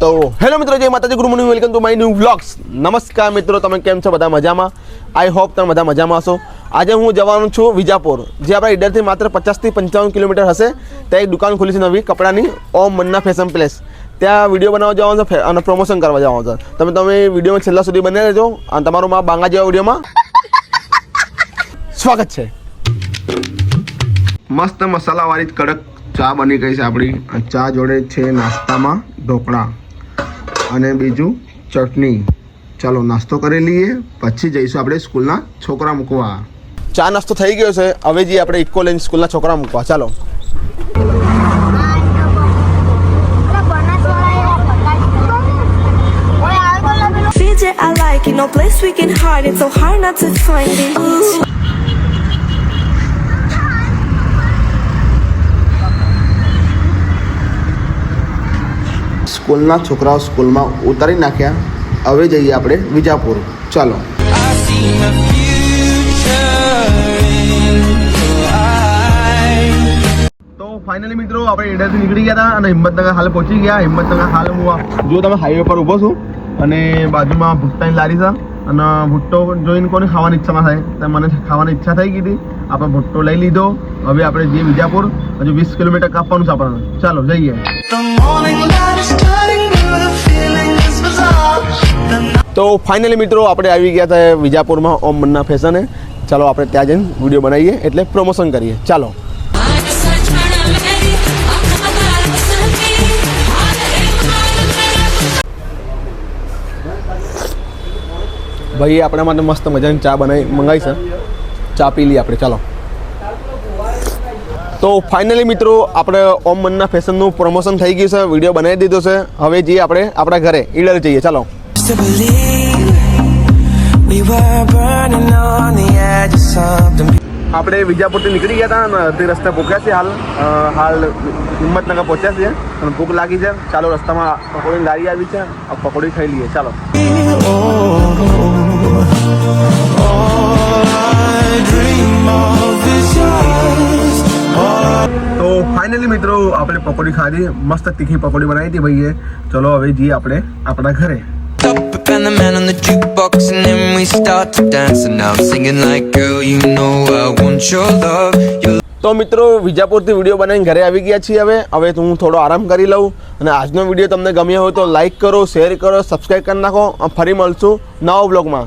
तो हेलो मित्रों, जय माताजी, good morning, welcome to my new vlogs. नमस्कार मित्रों, તમે કેમ છો? બધા મજામાં? આઈ હોપ તમે બધા મજામાં હશો। આજે હું જવાનું છું વિજાપુર, જે આપણા ઈડરથી માત્ર 50 થી 55 કિલોમીટર હશે। ત્યાં એક દુકાન ખુલી છે નવી કપડાની, ઓમ મન્ના ફેશન પ્લેસ। ત્યાં વિડીયો બનાવવા જવાનું છે અને પ્રમોશન કરવા જવાનું છે। તમે વિડીયોમાં છેલ્લા સુધી બને રહેજો અને તમારું માં બાંગા જેવા વિડીયોમાં સ્વાગત છે। મસ્ત મસાલાવાળી કડક ચા બની ગઈ છે આપણી। ચા જોડે છે નાસ્તામાં ઢોકળા અને બીજું ચટણી। ચાલો નાસ્તો કરી લઈએ, પછી જઈશું આપણે સ્કૂલના છોકરા મૂકવા। ચા નાસ્તો થઈ ગયો છે, હવે જઈએ આપણે ઇકો લઈને સ્કૂલના છોકરા મૂકવા। ચાલો। I like it, no place we can hide it, so hard not to find it. સ્કૂલના છોકરાઓ સ્કૂલમાં ઉતારી નાખ્યા, હવે જઈએ આપણે વિજાપુર। ચાલો। તો ફાઇનલી મિત્રો આપણે ઈડરથી નીકળી ગયા હતા અને હિંમતનગર હાલ પહોંચી ગયા। હિંમતનગર હાલ હું જો તમે હાઈવે પર ઊભો છું અને બાજુમાં ભૂટ્ટાની લારી છે અને ભૂટ્ટો જોઈને કોને ખાવાની ઈચ્છા ના થાય, તો મને ખાવાની ઈચ્છા થઈ ગઈ હતી। આપણે ભૂટ્ટો લઈ લીધો, હવે આપણે જઈએ વિજાપુર। હજુ 20 કિલોમીટર કાપવાનું છે આપણને। ચાલો જઈએ। તો ફાઇનલી મિત્રો આપણે આવી ગયા હતા વિજાપુરમાં ઓમ મન્ના ફેશને। ચાલો આપણે ત્યાં જઈને વિડીયો બનાવીએ, એટલે પ્રમોશન કરીએ। ચાલો। ભાઈ આપણા માટે મસ્ત મજાની ચા મંગાવી છે, ચા પી લઈએ આપણે। ચાલો। તો ફાઇનલી મિત્રો આપણે ઓમ મન્ના ફેશનનું પ્રમોશન થઈ ગયું છે, વિડીયો બનાવી દીધો છે। હવે જઈએ આપણે આપણા ઘરે ઈડર જઈએ। ચાલો। આપણે વિજાપુરથી નીકળી ગયા હતા અને તે રસ્તે ભૂખ્યા છીએ। હાલ હિંમતનગર પહોંચ્યા છીએ અને ભૂખ લાગી છે। ચાલો, રસ્તામાં પકોડીની લારી આવી છે, પકોડી ખાઈ લઈએ। ચાલો। તો ફાઇનલી મિત્રો આપણે પકોડી ખાધી, મસ્ત તીખી પકોડી બનાવી હતી ભાઈએ। ચલો હવે જઈએ આપણે આપણા ઘરે। And the man on the jukebox and then we start to dance and now I'm singing like girl you know I want your love તો મિત્રો વિજાપુરથી વિડીયો બનાવીને ઘરે આવી ગયા છીએ। હવે હું થોડો આરામ કરી લઉં અને આજનો વિડીયો તમને ગમ્યો હોય તો લાઈક કરો, શેર કરો, સબસ્ક્રાઈબ કરી નાખો। ફરી મળશું નવા બ્લોગમાં।